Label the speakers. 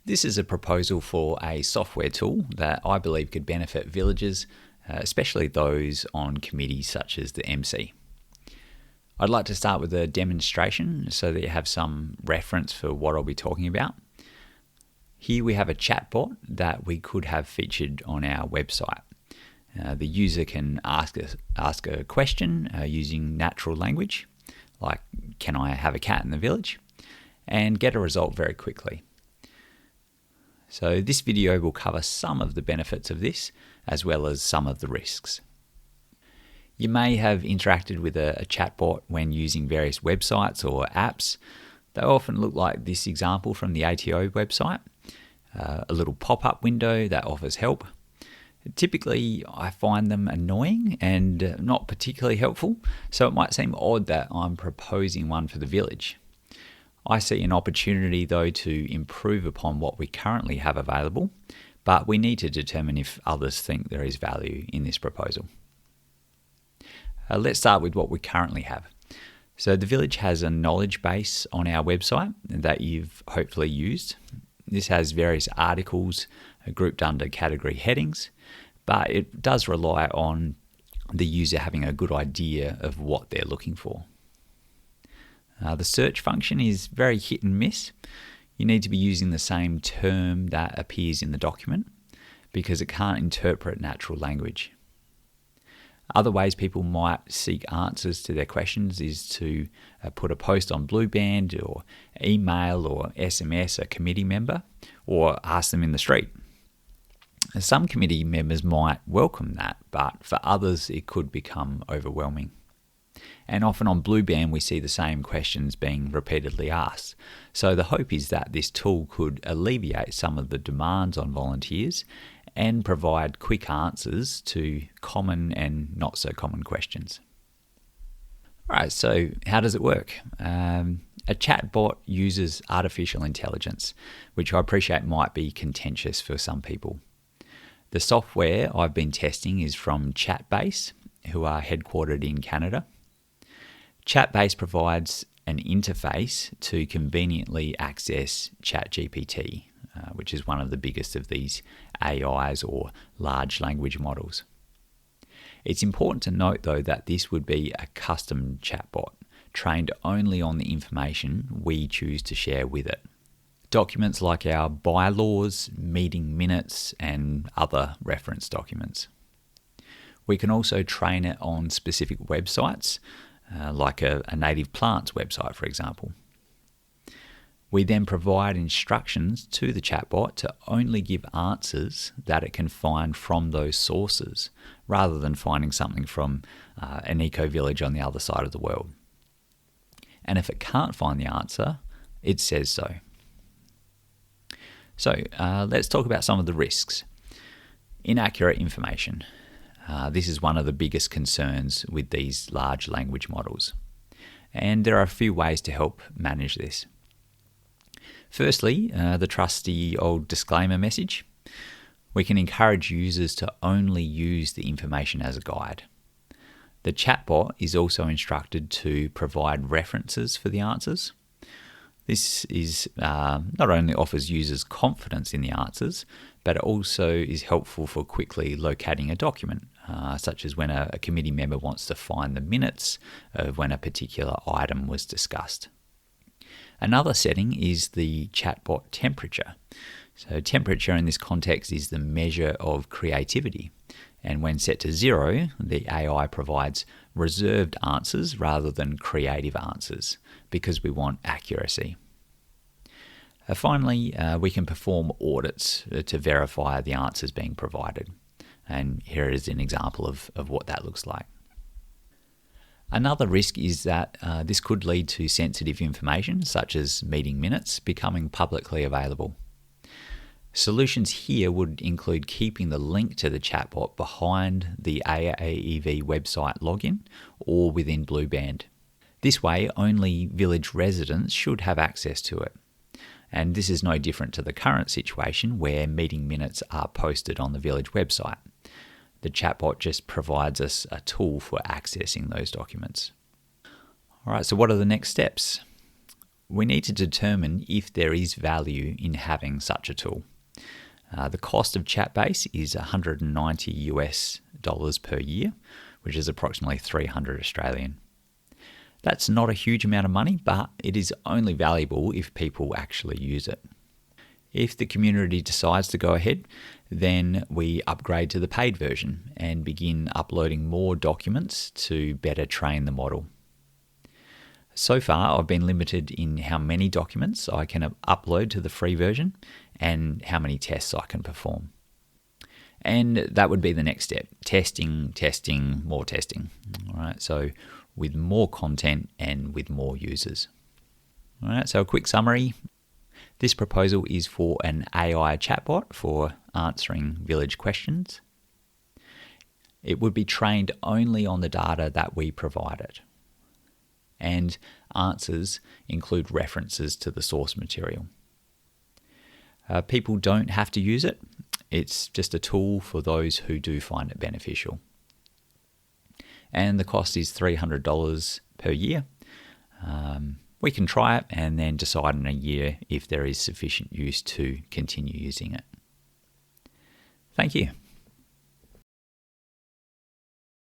Speaker 1: This is a proposal for a software tool that I believe could benefit villagers, especially those on committees such as the MC. I'd like to start with a demonstration so that you have some reference for what I'll be talking about. Here we have a chatbot that we could have featured on our website. The user can ask a question using natural language, like, can I have a cat in the village? And get a result very quickly. So this video will cover some of the benefits of this, as well as some of the risks. You may have interacted with a chatbot when using various websites or apps. They often look like this example from the ATO website, a little pop-up window that offers help. Typically, I find them annoying and not particularly helpful, so it might seem odd that I'm proposing one for the village. I see an opportunity, though, to improve upon what we currently have available, but we need to determine if others think there is value in this proposal. Let's start with what we currently have. So the village has a knowledge base on our website that you've hopefully used. This has various articles grouped under category headings, but it does rely on the user having a good idea of what they're looking for. The search function is very hit and miss. You need to be using the same term that appears in the document because it can't interpret natural language. Other ways people might seek answers to their questions is to put a post on Blueband or email or SMS a committee member or ask them in the street. Some committee members might welcome that, but for others it could become overwhelming. And often on Blueband we see the same questions being repeatedly asked. So the hope is that this tool could alleviate some of the demands on volunteers and provide quick answers to common and not so common questions. Alright, so how does it work? A chatbot uses artificial intelligence, which I appreciate might be contentious for some people. The software I've been testing is from Chatbase, who are headquartered in Canada. Chatbase provides an interface to conveniently access ChatGPT, which is one of the biggest of these AIs or large language models. It's important to note, though, that this would be a custom chatbot, trained only on the information we choose to share with it. Documents like our bylaws, meeting minutes, and other reference documents. We can also train it on specific websites, like a native plants website, for example. We then provide instructions to the chatbot to only give answers that it can find from those sources, rather than finding something from an eco-village on the other side of the world. And if it can't find the answer, it says so. So let's talk about some of the risks. Inaccurate information. This is one of the biggest concerns with these large language models. And there are a few ways to help manage this. Firstly, the trusty old disclaimer message. We can encourage users to only use the information as a guide. The chatbot is also instructed to provide references for the answers. This is not only offers users confidence in the answers, but it also is helpful for quickly locating a document, such as when a committee member wants to find the minutes of when a particular item was discussed. Another setting is the chatbot temperature. So temperature in this context is the measure of creativity. And when set to 0, the AI provides reserved answers rather than creative answers because we want accuracy. Finally, we can perform audits to verify the answers being provided. And here is an example of what that looks like. Another risk is that this could lead to sensitive information, such as meeting minutes, becoming publicly available. Solutions here would include keeping the link to the chatbot behind the AAEV website login or within Blueband. This way, only village residents should have access to it. And this is no different to the current situation where meeting minutes are posted on the village website. The chatbot just provides us a tool for accessing those documents. All right, so what are the next steps? we need to determine if there is value in having such a tool. The cost of Chatbase is $190 per year, which is approximately 300 Australian. That's not a huge amount of money, but it is only valuable if people actually use it. If the community decides to go ahead, then we upgrade to the paid version and begin uploading more documents to better train the model. So far, I've been limited in how many documents I can upload to the free version and how many tests I can perform. And that would be the next step: testing, more testing. All right, so with more content and with more users. All right, so a quick summary. This proposal is for an AI chatbot for answering village questions. It would be trained only on the data that we provided. And answers include references to the source material. People don't have to use it. It's just a tool for those who do find it beneficial. And the cost is $300 per year. We can try it and then decide in a year if there is sufficient use to continue using it. Thank you.